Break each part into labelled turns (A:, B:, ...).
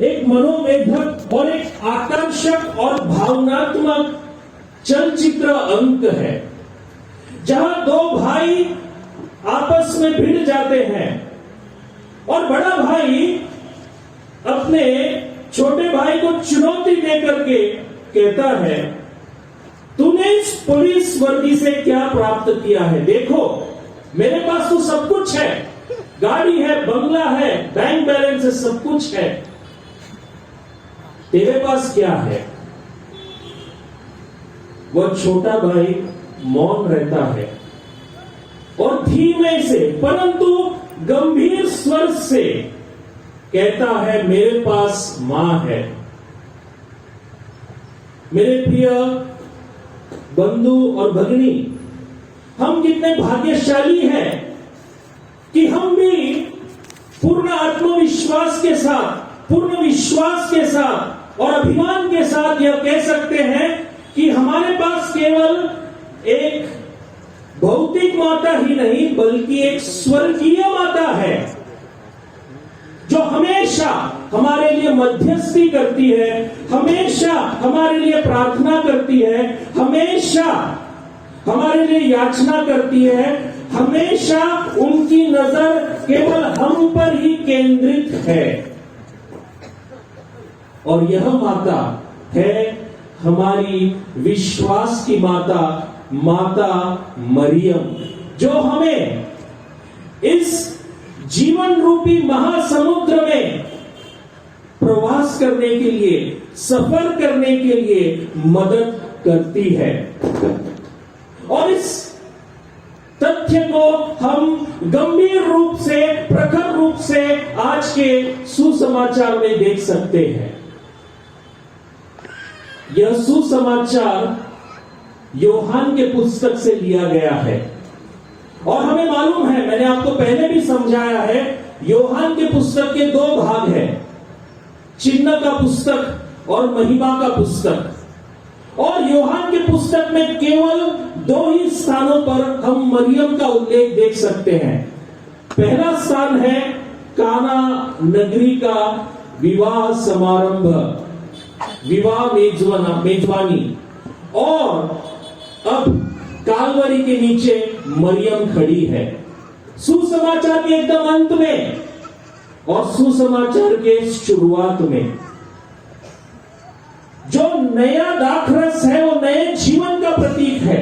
A: एक मनोवेधक और एक आकर्षक और भावनात्मक चलचित्र अंक है, जहां दो भाई आपस में भिड़ जाते हैं और बड़ा भाई अपने छोटे भाई को चुनौती देकर के कहता है, तूने इस पुलिस वर्दी से क्या प्राप्त किया है? देखो मेरे पास तो सब कुछ है, गाड़ी है, बंगला है, बैंक बैलेंस है, सब कुछ है, तेरे पास क्या है? वह छोटा भाई मौन रहता है और धीमे से परंतु गंभीर स्वर से कहता है, मेरे पास मां है। मेरे प्रिय बंधु और भगिनी, हम कितने भाग्यशाली हैं कि हम भी पूर्ण आत्मविश्वास के साथ, पूर्ण विश्वास के साथ और अभिमान के साथ यह कह सकते हैं कि हमारे पास केवल एक भौतिक माता ही नहीं बल्कि एक स्वर्गीय माता है, जो हमेशा हमारे लिए मध्यस्थी करती है, हमेशा हमारे लिए प्रार्थना करती है, हमेशा हमारे लिए याचना करती है, हमेशा उनकी नजर केवल हम पर ही केंद्रित है। और यह माता है हमारी विश्वास की माता, माता मरियम, जो हमें इस जीवन रूपी महासमुद्र में प्रवास करने के लिए, सफर करने के लिए मदद करती है। और इस तथ्य को हम गंभीर रूप से, प्रखर रूप से आज के सुसमाचार में देख सकते हैं। यह सुसमाचार यूहन्ना के पुस्तक से लिया गया है और हमें मालूम है, मैंने आपको पहले भी समझाया है, यूहन्ना के पुस्तक के दो भाग हैं, चिन्ह का पुस्तक और महिमा का पुस्तक। और यूहन्ना के पुस्तक में केवल दो ही स्थानों पर हम मरियम का उल्लेख देख सकते हैं। पहला स्थान है काना नगरी का विवाह समारंभ, विवाह मेजबानी, और अब कालवरी के नीचे मरियम खड़ी है। सुसमाचार के एकदम अंत में और सुसमाचार के शुरुआत में जो नया दाखरस है वो नए जीवन का प्रतीक है।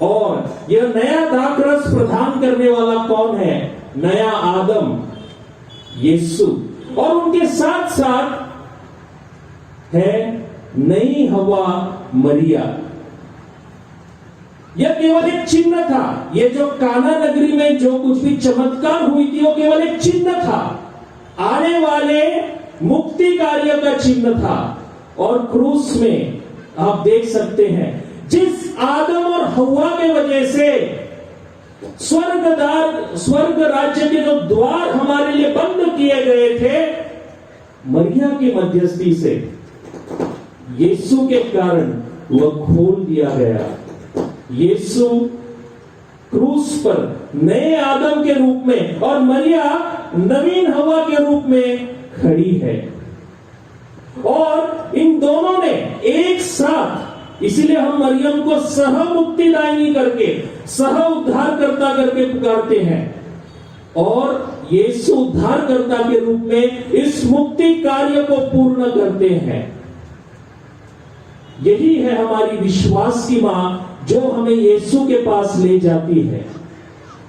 A: और यह नया दाखरस प्रदान करने वाला कौन है? नया आदम, यीशु, और उनके साथ साथ है नई हवा, मरिया। यह केवल एक चिन्ह था। यह जो काना नगरी में जो कुछ भी चमत्कार हुई थी वो केवल एक चिन्ह था, आने वाले मुक्ति कार्य का चिन्ह था। और क्रूस में आप देख सकते हैं, जिस आदम और हव्वा के वजह से स्वर्ग राज्य के जो द्वार हमारे लिए बंद किए गए थे, मरिया की मध्यस्थी से यीशु के कारण वह खोल दिया गया। यीशु क्रूस पर नए आदम के रूप में और मरिया नवीन हवा के रूप में खड़ी है। और इन दोनों ने एक साथ, इसीलिए हम मरियम को सह मुक्तिदायिनी करके, सह उद्धारकर्ता करके पुकारते हैं, और यीशु उद्धारकर्ता के रूप में इस मुक्ति कार्य को पूर्ण करते हैं। यही है हमारी विश्वास की मां, जो हमें यीशु के पास ले जाती है,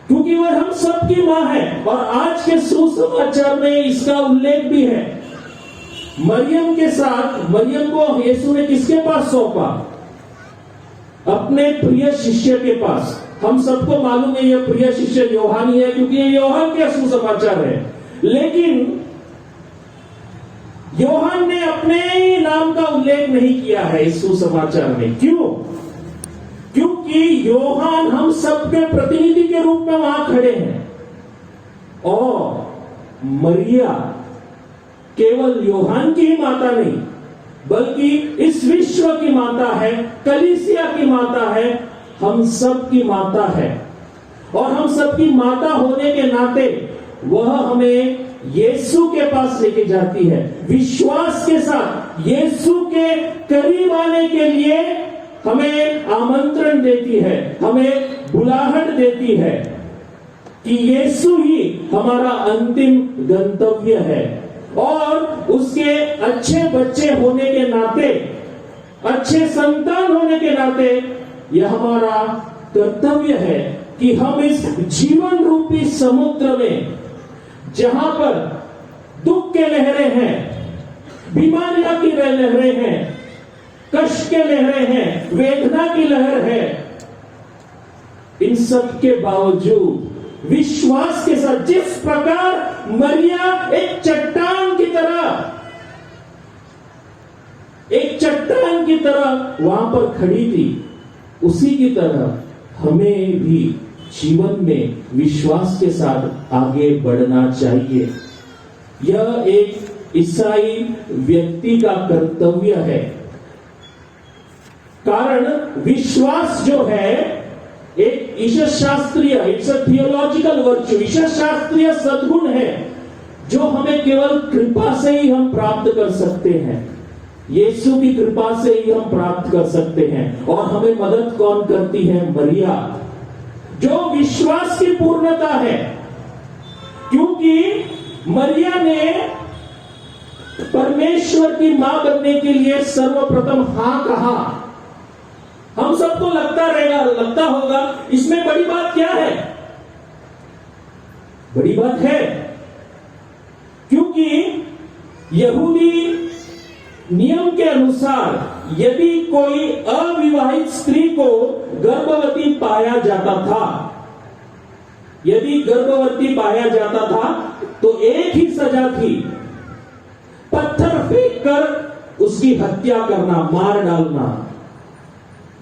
A: क्योंकि वह हम सबकी मां है। और आज के सुसमाचार में इसका उल्लेख भी है। मरियम के साथ, मरियम को यीशु ने किसके पास सौंपा? अपने प्रिय शिष्य के पास। हम सबको मालूम है यह प्रिय शिष्य यूहन्ना ही है, क्योंकि ये यूहन्ना के सुसमाचार है। लेकिन यूहन्ना ने अपने ही नाम का उल्लेख नहीं किया है इस सुसमाचार में। क्यों? क्योंकि यूहन्ना हम सबके प्रतिनिधि के रूप में वहां खड़े हैं, और मरिया केवल यूहन्ना की ही माता नहीं, बल्कि इस विश्व की माता है, कलीसिया की माता है, हम सब की माता है। और हम सबकी माता होने के नाते वह हमें यीशु के पास लेके जाती है। विश्वास के साथ यीशु के करीब आने के लिए हमें आमंत्रण देती है, हमें बुलाहट देती है कि यीशु ही हमारा अंतिम गंतव्य है। और उसके अच्छे बच्चे होने के नाते, अच्छे संतान होने के नाते यह हमारा कर्तव्य है कि हम इस जीवन रूपी समुद्र में, जहां पर दुख के लहरें हैं, बीमारियां की लहरें हैं, कष्ट के लहरें हैं, वेदना की लहर है, इन सब के बावजूद विश्वास के साथ, जिस प्रकार मरिया एक चट्टान की तरह वहां पर खड़ी थी, उसी की तरह हमें भी जीवन में विश्वास के साथ आगे बढ़ना चाहिए। यह एक ईसाई व्यक्ति का कर्तव्य है। कारण विश्वास जो है एक ईश्वर शास्त्रीय, इट्स अ थियोलॉजिकल वर्च्यू, ईश्वर शास्त्रीय सद्गुण है जो हमें केवल कृपा से ही हम प्राप्त कर सकते हैं। यीशु की कृपा से ही हम प्राप्त कर सकते हैं। और हमें मदद कौन करती है? मरिया, जो विश्वास की पूर्णता है। क्योंकि मरिया ने परमेश्वर की मां बनने के लिए सर्वप्रथम हां कहा। हम सबको लगता होगा इसमें बड़ी बात क्या है? बड़ी बात है क्योंकि यहूदी नियम के अनुसार यदि कोई अविवाहित स्त्री को गर्भवती पाया जाता था, यदि गर्भवती पाया जाता था तो एक ही सजा थी, पत्थर फेंक कर उसकी हत्या करना, मार डालना।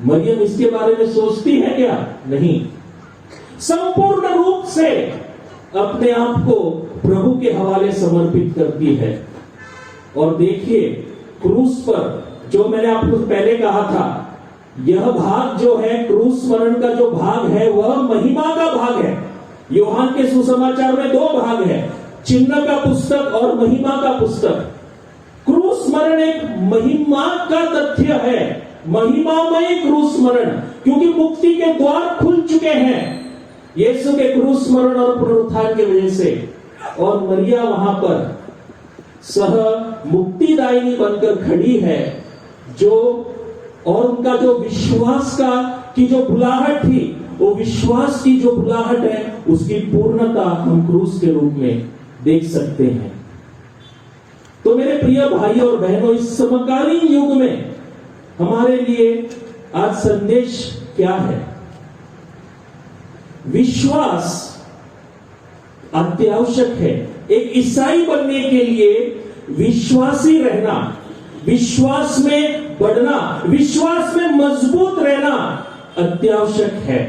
A: मरियम इसके बारे में सोचती है क्या? नहीं। संपूर्ण रूप से अपने आप को प्रभु के हवाले समर्पित करती है। और देखिए, क्रूस पर जो मैंने आपको पहले कहा था, यह भाग जो है, क्रूस मरण का जो भाग है, वह महिमा का भाग है। यूहन्ना के सुसमाचार में दो भाग है, चिन्ह का पुस्तक और महिमा का पुस्तक। क्रूस मरण एक महिमा का तथ्य है, महिमामय क्रूस मरण, क्योंकि मुक्ति के द्वार खुल चुके हैं यीशु के क्रूस मरण और पुनरुत्थान की वजह से। और मरिया वहां पर सह मुक्तिदायिनी बनकर खड़ी है, जो और उनका जो विश्वास का की जो बुलाहट थी, वो विश्वास की जो बुलाहट है, उसकी पूर्णता हम क्रूस के रूप में देख सकते हैं। तो मेरे प्रिय भाई और बहनों, इस समकालीन युग में हमारे लिए आज संदेश क्या है? विश्वास अत्यावश्यक है। एक ईसाई बनने के लिए विश्वासी रहना, विश्वास में बढ़ना, विश्वास में मजबूत रहना अत्यावश्यक है।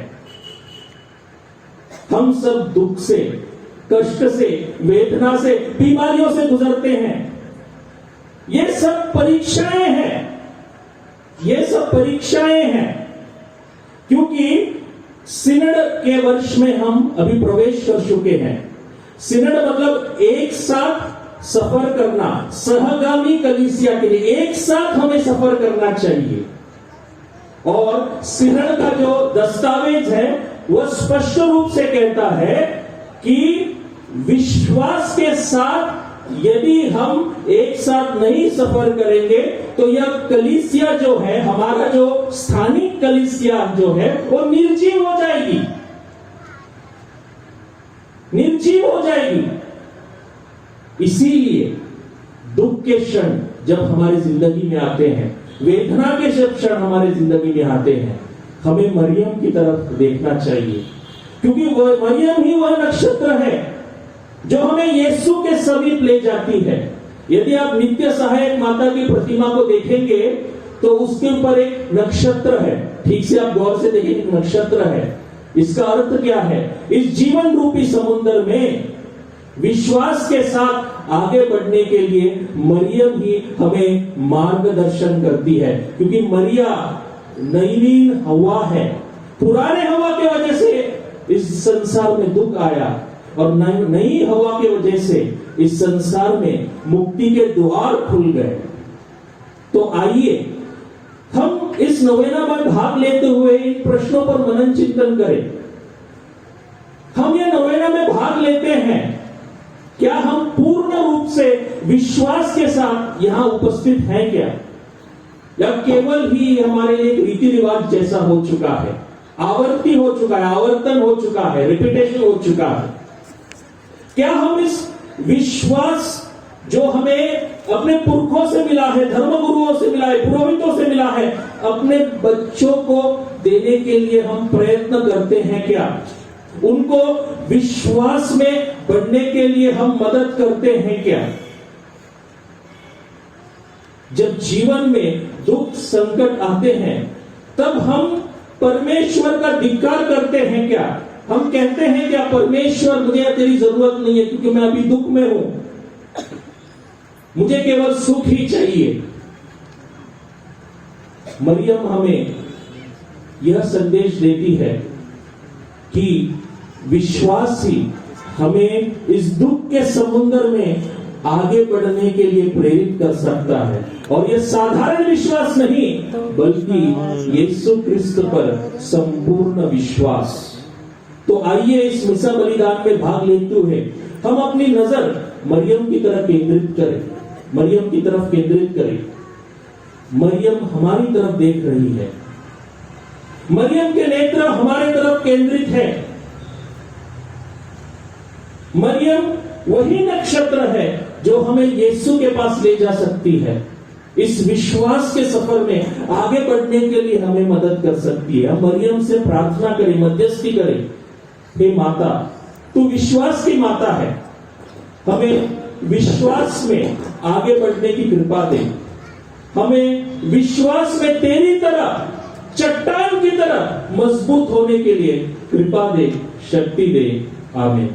A: हम सब दुख से, कष्ट से, वेदना से, बीमारियों से गुजरते हैं। ये सब परीक्षाएं हैं, ये सब परीक्षाएं हैं, क्योंकि सिनड के वर्ष में हम अभी प्रवेश कर चुके हैं। सिनड मतलब एक साथ सफर करना, सहगामी कलीसिया के लिए एक साथ हमें सफर करना चाहिए। और सिनड का जो दस्तावेज है वह स्पष्ट रूप से कहता है कि विश्वास के साथ यदि हम एक साथ नहीं सफर करेंगे तो यह कलीसिया जो है, हमारा जो स्थानिक कलीसिया जो है, वो निर्जीव हो जाएगी, निर्जीव हो जाएगी। इसीलिए दुख के क्षण जब हमारी जिंदगी में आते हैं, वेदना के जब क्षण हमारी जिंदगी में आते हैं, हमें मरियम की तरफ देखना चाहिए, क्योंकि वह मरियम ही वह नक्षत्र है जो हमें यीशु के समीप ले जाती है। यदि आप नित्य सहायक माता की प्रतिमा को देखेंगे तो उसके ऊपर एक नक्षत्र है, ठीक से आप गौर से देखेंगे, नक्षत्र है। इसका अर्थ क्या है? इस जीवन रूपी समुद्र में विश्वास के साथ आगे बढ़ने के लिए मरियम ही हमें मार्गदर्शन करती है, क्योंकि मरिया नवीन हवा है। पुराने हवा की वजह से इस संसार में दुख आया और नई हवा की वजह से इस संसार में मुक्ति के द्वार खुल गए। तो आइए हम इस नवेना में भाग लेते हुए इन प्रश्नों पर मनन चिंतन करें। हम ये नवेना में भाग लेते हैं, क्या हम पूर्ण रूप से विश्वास के साथ यहां उपस्थित हैं क्या, या केवल ही हमारे लिए एक रीति रिवाज जैसा हो चुका है, आवर्ती हो चुका है, आवर्तन हो चुका है, रिपीटेशन हो चुका है? क्या हम इस विश्वास जो हमें अपने पुरखों से मिला है, धर्मगुरुओं से मिला है, पुरोहितों से मिला है, अपने बच्चों को देने के लिए हम प्रयत्न करते हैं क्या? उनको विश्वास में बढ़ने के लिए हम मदद करते हैं क्या? जब जीवन में दुख संकट आते हैं तब हम परमेश्वर का धिक्कार करते हैं क्या? हम कहते हैं क्या, परमेश्वर मुझे तेरी जरूरत नहीं है क्योंकि मैं अभी दुख में हूं, मुझे केवल सुख ही चाहिए। मरियम हमें यह संदेश देती है कि विश्वास ही हमें इस दुख के समुद्र में आगे बढ़ने के लिए प्रेरित कर सकता है। और यह साधारण विश्वास नहीं, बल्कि यीशु क्रिस्त पर संपूर्ण विश्वास। तो आइए इस मिसा बलिदान में भाग लेते हुए हम अपनी नजर मरियम की तरफ केंद्रित करें, मरियम की तरफ केंद्रित करें। मरियम हमारी तरफ देख रही है, मरियम के नेत्र हमारे तरफ केंद्रित है। मरियम वही नक्षत्र है जो हमें यीशु के पास ले जा सकती है, इस विश्वास के सफर में आगे बढ़ने के लिए हमें मदद कर सकती है। हम मरियम से प्रार्थना करें, मध्यस्थी करें, हे माता, तू विश्वास की माता है, हमें विश्वास में आगे बढ़ने की कृपा दे, हमें विश्वास में तेरी तरह चट्टान की तरह मजबूत होने के लिए कृपा दे, शक्ति दे। आमीन।